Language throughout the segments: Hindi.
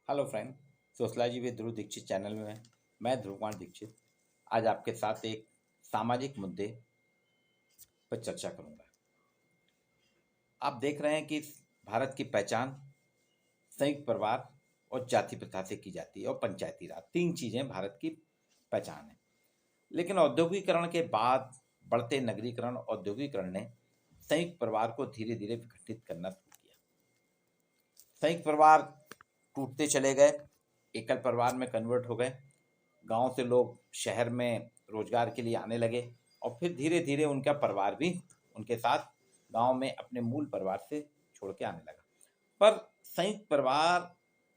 Hello friend. Sociology with Dhruv Dikshit channel में मैं ध्रुव कुमार दीक्षित आज आपके साथ एक सामाजिक मुद्दे पर चर्चा करूंगा। आप देख रहे हैं कि भारत की पहचान संयुक्त परिवार और जाति प्रथा से की जाती है और पंचायती राज, तीन चीजें भारत की पहचान है। लेकिन औद्योगिकरण के बाद बढ़ते नगरीकरण औद्योगिकरण ने संयुक्त परिवार को धीरे धीरे विघटित करना शुरू किया। संयुक्त परिवार टूटते चले गए, एकल परिवार में कन्वर्ट हो गए। गांव से लोग शहर में रोजगार के लिए आने लगे और फिर धीरे धीरे उनका परिवार भी उनके साथ गांव में अपने मूल परिवार से छोड़ के आने लगा। पर संयुक्त परिवार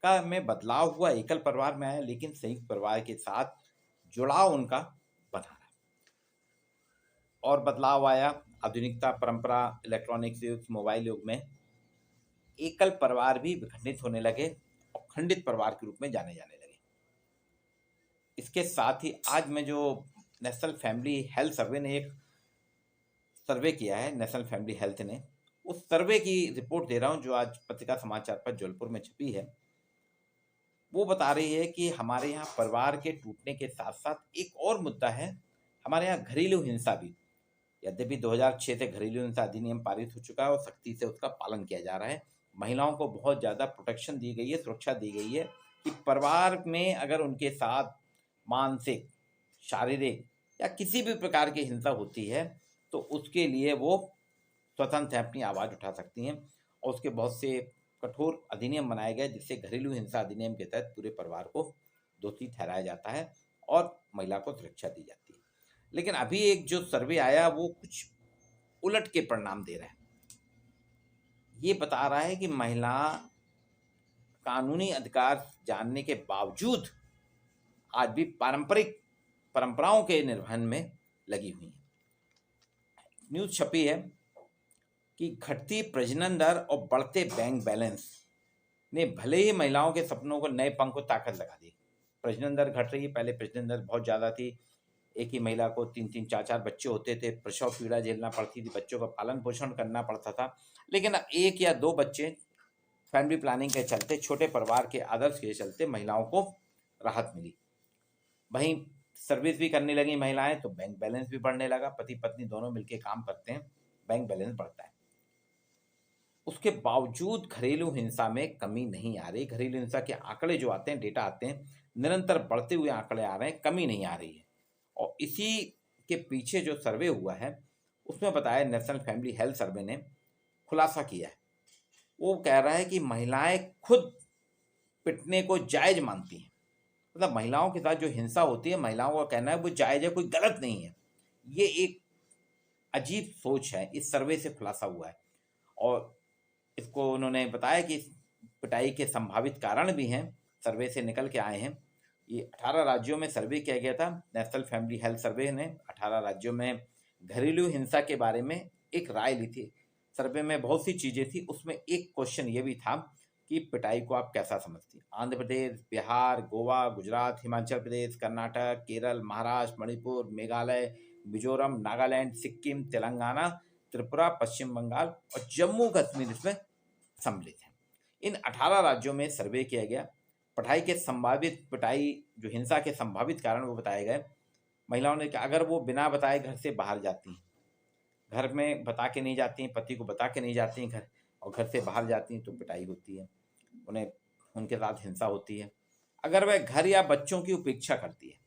का में बदलाव हुआ, एकल परिवार में आया, लेकिन संयुक्त परिवार के साथ जुड़ाव उनका बना रहा और बदलाव आया। आधुनिकता, परंपरा, इलेक्ट्रॉनिक्स युग, मोबाइल युग में एकल परिवार भी विखंडित होने लगे और खंडित परिवार के रूप में जाने जाने लगे। इसके साथ ही आज में जो नेशनल फैमिली हेल्थ सर्वे ने एक सर्वे किया है, नेशनल फैमिली हेल्थ ने, उस सर्वे की रिपोर्ट दे रहा हूँ जो आज पत्रिका समाचार पर जबलपुर में छपी है। वो बता रही है कि हमारे यहाँ परिवार के टूटने के साथ साथ एक और मुद्दा है, हमारे यहाँ घरेलू हिंसा भी। यद्यपि 2006 से घरेलू हिंसा अधिनियम पारित हो चुका है और सख्ती से उसका पालन किया जा रहा है। महिलाओं को बहुत ज़्यादा प्रोटेक्शन दी गई है, सुरक्षा दी गई है कि परिवार में अगर उनके साथ मानसिक, शारीरिक या किसी भी प्रकार की हिंसा होती है तो उसके लिए वो स्वतंत्र है, अपनी आवाज़ उठा सकती हैं। और उसके बहुत से कठोर अधिनियम बनाए गए जिससे घरेलू हिंसा अधिनियम के तहत पूरे परिवार को दोषी ठहराया जाता है और महिला को सुरक्षा दी जाती है। लेकिन अभी एक जो सर्वे आया वो कुछ उलट के परिणाम दे रहा है। ये बता रहा है कि महिला कानूनी अधिकार जानने के बावजूद आज भी पारंपरिक परंपराओं के निर्वहन में लगी हुई है। न्यूज छपी है कि घटती प्रजनन दर और बढ़ते बैंक बैलेंस ने भले ही महिलाओं के सपनों को नए पंख को ताकत लगा दी। प्रजनन दर घट रही है, पहले प्रजनन दर बहुत ज़्यादा थी, एक ही महिला को 3-3 4-4 बच्चे होते थे, प्रसव पीड़ा झेलना पड़ती थी, बच्चों का पालन पोषण करना पड़ता था। लेकिन अब 1 या 2 बच्चे फैमिली प्लानिंग के चलते, छोटे परिवार के आदर्श के चलते महिलाओं को राहत मिली। वहीं सर्विस भी करने लगी महिलाएं तो बैंक बैलेंस भी बढ़ने लगा। पति पत्नी दोनों मिलकर काम करते हैं, बैंक बैलेंस बढ़ता है। उसके बावजूद घरेलू हिंसा में कमी नहीं आ रही। घरेलू हिंसा के आंकड़े जो आते हैं, डेटा आते हैं, निरंतर बढ़ते हुए आंकड़े आ रहे हैं, कमी नहीं आ रही है। और इसी के पीछे जो सर्वे हुआ है उसमें बताया, नेशनल फैमिली हेल्थ सर्वे ने खुलासा किया है। वो कह रहा है कि महिलाएं खुद पिटने को जायज मानती हैं। मतलब महिलाओं के साथ जो हिंसा होती है, महिलाओं का कहना है वो जायज है, कोई गलत नहीं है। ये एक अजीब सोच है, इस सर्वे से खुलासा हुआ है। और इसको उन्होंने बताया कि पिटाई के संभावित कारण भी हैं, सर्वे से निकल के आए हैं। ये 18 राज्यों में सर्वे किया गया था। नेशनल फैमिली हेल्थ सर्वे ने 18 राज्यों में घरेलू हिंसा के बारे में एक राय ली थी। सर्वे में बहुत सी चीज़ें थी, उसमें एक क्वेश्चन ये भी था कि पिटाई को आप कैसा समझती हैं। आंध्र प्रदेश, बिहार, गोवा, गुजरात, हिमाचल प्रदेश, कर्नाटक, केरल, महाराष्ट्र, मणिपुर, मेघालय, मिजोरम, नागालैंड, सिक्किम, तेलंगाना, त्रिपुरा, पश्चिम बंगाल और जम्मू कश्मीर इसमें सम्मिलित हैं। इन 18 राज्यों में सर्वे किया गया। पिटाई जो हिंसा के संभावित कारण वो बताए गए। महिलाओं ने कहा अगर वो बिना बताए घर से बाहर जाती हैं, घर में बता के नहीं जाती हैं, पति को बता के नहीं जाती हैं घर, और घर से बाहर जाती हैं तो पिटाई होती है, उन्हें उनके साथ हिंसा होती है। अगर वह घर या बच्चों की उपेक्षा करती है,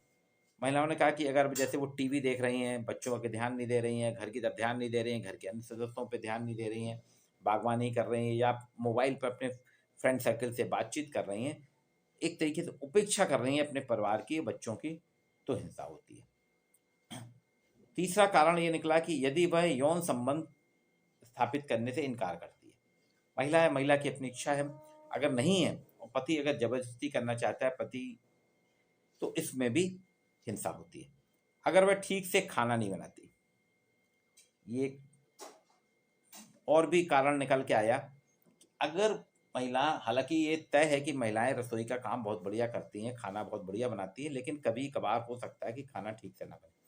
महिलाओं ने कहा कि अगर जैसे वो टीवी देख रही हैं, बच्चों का ध्यान नहीं दे रही हैं, घर की तरफ ध्यान नहीं दे रही हैं, घर के अन्य सदस्यों पर ध्यान नहीं दे रही हैं, बागवानी कर रही हैं या मोबाइल पर अपने फ्रेंड सर्कल से बातचीत कर रही हैं, एक तरीके से उपेक्षा कर रही हैं अपने परिवार की, बच्चों की, तो हिंसा होती है। तीसरा कारण ये निकला कि यदि वह यौन संबंध स्थापित करने से इनकार करती है। महिला है, महिला की अपनी इच्छा है, अगर नहीं है और पति अगर जबरदस्ती करना चाहता है पति, तो इसमें भी हिंसा होती है। अगर वह ठीक से खाना नहीं बनाती, ये और भी कारण निकल के आया। अगर महिला, हालांकि ये तय है कि महिलाएं रसोई का काम बहुत बढ़िया करती हैं, खाना बहुत बढ़िया बनाती हैं, लेकिन कभी कभार हो सकता है कि खाना ठीक से ना बने।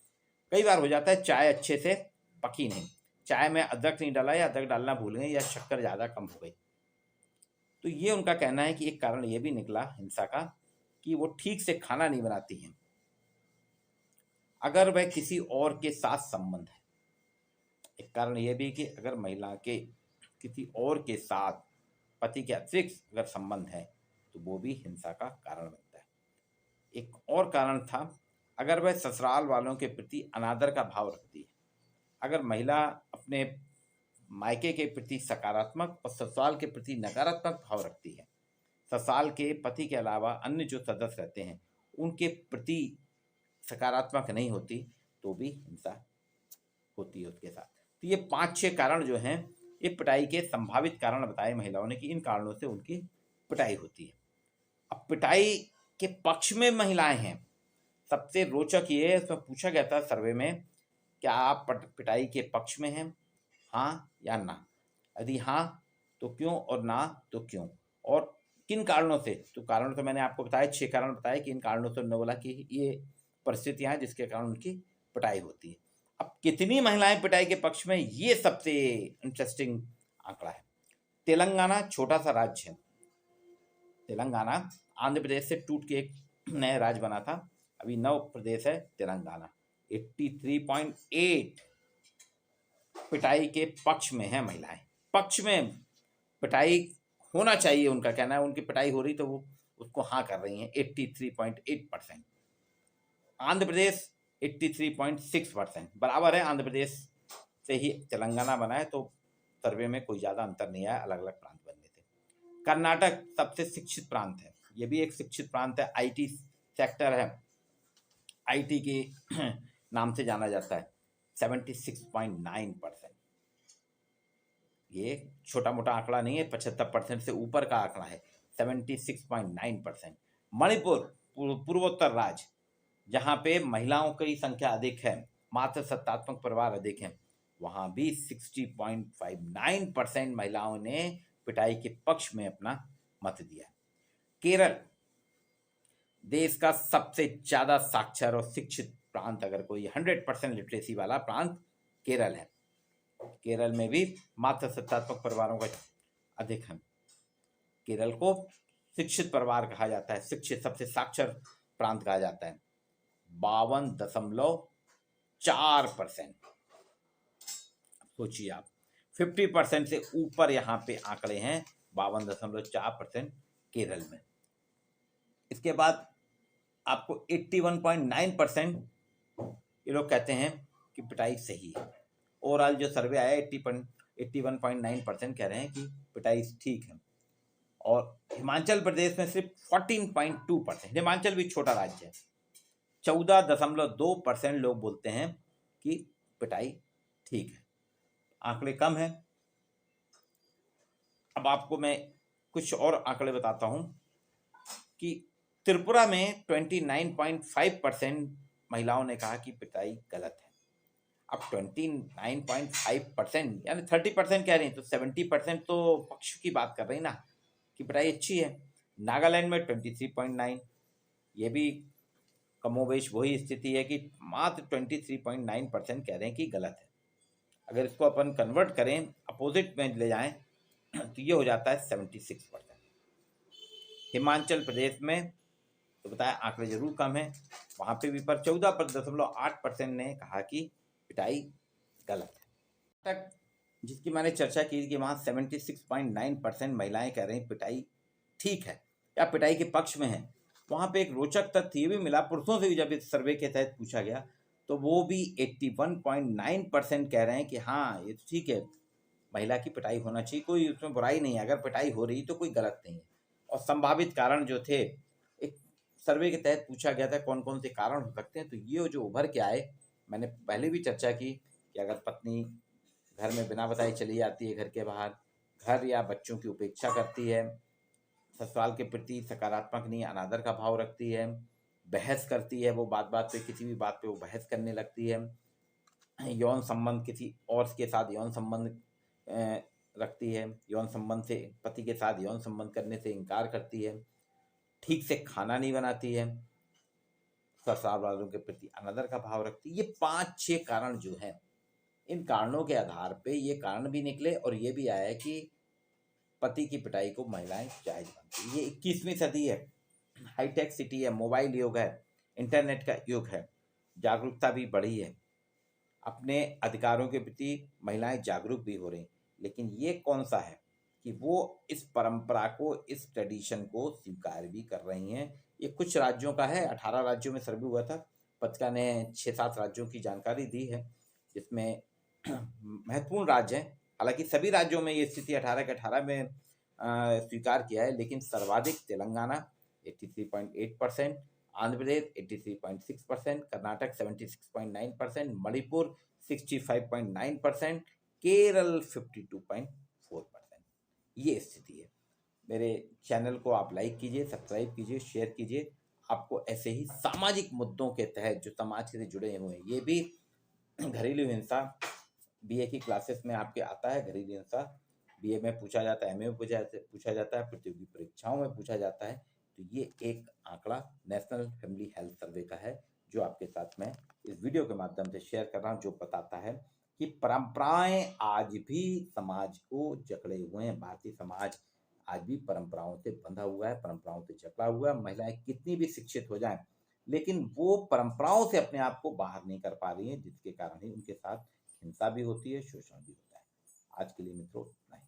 कई बार हो जाता है चाय अच्छे से पकी नहीं, चाय में अदरक नहीं डाला या अदरक डालना भूल गए या शक्कर ज़्यादा कम हो गई। तो ये उनका कहना है कि एक कारण ये भी निकला हिंसा का कि वो ठीक से खाना नहीं बनाती हैं अगर वह किसी और के साथ संबंध है। एक कारण यह भी कि अगर महिला के किसी और के साथ पति के अतिरिक्त अगर संबंध है तो वो भी हिंसा का कारण बनता है। एक और कारण था, अगर वह ससुराल वालों के प्रति अनादर का भाव रखती है। अगर महिला अपने मायके के प्रति सकारात्मक और ससुराल के प्रति नकारात्मक भाव रखती है, ससुराल के पति के अलावा अन्य जो सदस्य रहते हैं उनके प्रति सकारात्मक नहीं होती तो भी हिंसा होती है उसके साथ। तो ये 5-6 कारण जो हैं ये पिटाई के संभावित कारण बताए महिलाओं ने कि इन कारणों से उनकी पिटाई होती है। अब पिटाई के पक्ष में महिलाएं हैं, सबसे रोचक ये है, इसमें पूछा गया था सर्वे में, क्या आप पिटाई के पक्ष में हैं, हाँ या ना? यदि हाँ तो क्यों, और ना तो क्यों, और किन कारणों से? तो कारणों तो मैंने आपको बताया, 6 कारण बताए कि इन कारणों से उन्होंने बोला कि ये परिस्थितियां हैं जिसके कारण उनकी पिटाई होती है। अब कितनी महिलाएं पिटाई के पक्ष में, ये सबसे इंटरेस्टिंग आंकड़ा है। तेलंगाना छोटा सा राज्य है, तेलंगाना आंध्र प्रदेश से टूट के एक नया राज्य बना था, अभी नव प्रदेश है तेलंगाना। 83.8 पिटाई के पक्ष में है महिलाएं, पक्ष में पिटाई होना चाहिए उनका कहना है, उनकी पिटाई हो रही तो वो उसको हाँ कर रही हैं 83.8%। आंध्र प्रदेश 83.6%, बराबर है, आंध्र प्रदेश से ही तेलंगाना बना है, तो सर्वे में कोई ज़्यादा अंतर नहीं आया, अलग अलग प्रांत बनने थे। कर्नाटक सबसे शिक्षित प्रांत है, ये भी एक शिक्षित प्रांत है, आईटी सेक्टर है, आईटी के नाम से जाना जाता है, 76.9%। ये छोटा मोटा आंकड़ा नहीं है, 75% से ऊपर का आंकड़ा है, 76.9%। मणिपुर पूर्वोत्तर राज्य, जहाँ पे महिलाओं की संख्या अधिक है, मात्र सत्तात्मक परिवार अधिक हैं, वहाँ भी 60.59% महिलाओं ने पिटाई के पक्ष में अपना मत दिया। केरल देश का सबसे ज़्यादा साक्षर और शिक्षित प्रांत, अगर कोई 100% लिटरेसी वाला प्रांत केरल है। केरल में भी मात्र सत्तात्मक परिवारों का अधिक है। केरल को शिक्षित परिवार कहा जाता है, शिक्षित सबसे साक्षर प्रांत कहा जाता है। 52.4%, सोचिए आप, 50% से ऊपर यहाँ पे आंकड़े हैं, 52.4% केरल में। इसके बाद आपको 81.9% ये लोग कहते हैं कि पिटाई सही है। ओवरऑल जो सर्वे आया 81.9% कह रहे हैं कि पिटाई ठीक है। और हिमाचल प्रदेश में सिर्फ 14.2%, हिमाचल भी छोटा राज्य है, 14.2% लोग बोलते हैं कि पिटाई ठीक है, आंकड़े कम हैं। अब आपको मैं कुछ और आंकड़े बताता हूं कि त्रिपुरा में 29.5% महिलाओं ने कहा कि पिटाई गलत है। अब 29.5% यानी 30% कह रही हैं, तो 70% तो पक्ष की बात कर रही ना कि पिटाई अच्छी है। नागालैंड में 23.9, ये भी कमोवेश वही स्थिति है कि मात्र 23.9% कह रहे हैं कि गलत है। अगर इसको अपन कन्वर्ट करें, अपोजिट में ले जाएं, तो ये हो जाता है 76%। हिमाचल प्रदेश में तो बताया आंकड़े जरूर कम है, वहाँ पे भी पर 14.8% ने कहा कि पिटाई गलत है। तक जिसकी मैंने चर्चा की कि वहाँ 76.9% महिलाएं कह रही पिटाई ठीक है या पिटाई के पक्ष में है। वहाँ पे एक रोचक तथ्य ये भी मिला, पुरुषों से भी जब इस सर्वे के तहत पूछा गया तो वो भी 81.9% कह रहे हैं कि हाँ ये तो ठीक है, महिला की पिटाई होना चाहिए, कोई उसमें बुराई नहीं है, अगर पिटाई हो रही तो कोई गलत नहीं है। और संभावित कारण जो थे, एक सर्वे के तहत पूछा गया था कौन कौन से कारण हो सकते हैं, तो ये जो उभर के आए, मैंने पहले भी चर्चा की कि अगर पत्नी घर में बिना बताए चली जाती है घर के बाहर, घर या बच्चों की उपेक्षा करती है, ससुराल के प्रति सकारात्मक नहीं अनादर का भाव रखती है, बहस करती है, वो बात बात पे किसी भी बात पे वो बहस करने लगती है, यौन संबंध किसी और के साथ यौन संबंध रखती है, यौन संबंध से पति के साथ यौन संबंध करने से इनकार करती है, ठीक से खाना नहीं बनाती है, ससुराल वालों के प्रति अनादर का भाव रखती है। ये 5-6 कारण जो हैं, इन कारणों के आधार पे ये कारण भी निकले और ये भी आया कि पति की पिटाई को महिलाएं जायज मानती हैं। ये 21वीं सदी है, हाईटेक सिटी है, मोबाइल युग है, इंटरनेट का युग है, जागरूकता भी बढ़ी है, अपने अधिकारों के प्रति महिलाएं जागरूक भी हो रही, लेकिन ये कौन सा है कि वो इस परंपरा को, इस ट्रेडिशन को स्वीकार भी कर रही हैं। ये कुछ राज्यों का है, 18 राज्यों में सर्वे हुआ था, पत्रिका ने 6-7 राज्यों की जानकारी दी है, जिसमें महत्वपूर्ण राज्य हैं। हालांकि सभी राज्यों में ये स्थिति 18 के 18 में स्वीकार किया है, लेकिन सर्वाधिक तेलंगाना 83.8%, आंध्र प्रदेश 83.6%, कर्नाटक 76.9%, मणिपुर 65.9%, केरल 52.4%। ये स्थिति है। मेरे चैनल को आप लाइक कीजिए, सब्सक्राइब कीजिए, शेयर कीजिए। आपको ऐसे ही सामाजिक मुद्दों के तहत जो समाज से जुड़े हुए हैं, ये भी घरेलू हिंसा बीए की क्लासेस में आपके आता है। घरेलू हिंसा बीए में पूछा जाता है, एमए में पूछा जाता है, प्रतियोगी परीक्षाओं में पूछा जाता है। तो ये एक आंकड़ा नेशनल फैमिली हेल्थ सर्वे का है, जो आपके साथ मैं इस वीडियो के माध्यम से शेयर कर रहा हूँ, जो बताता है कि परंपराएं आज भी समाज को जकड़े हुए हैं। भारतीय समाज आज भी परंपराओं से बंधा हुआ है, परंपराओं से जकड़ा हुआ है। महिलाएं कितनी भी शिक्षित हो जाएं, लेकिन वो परंपराओं से अपने आप को बाहर नहीं कर पा रही हैं, जिसके कारण ही उनके साथ हिंसा भी होती है, शोषण भी होता है। आज के लिए मित्रों इतना ही।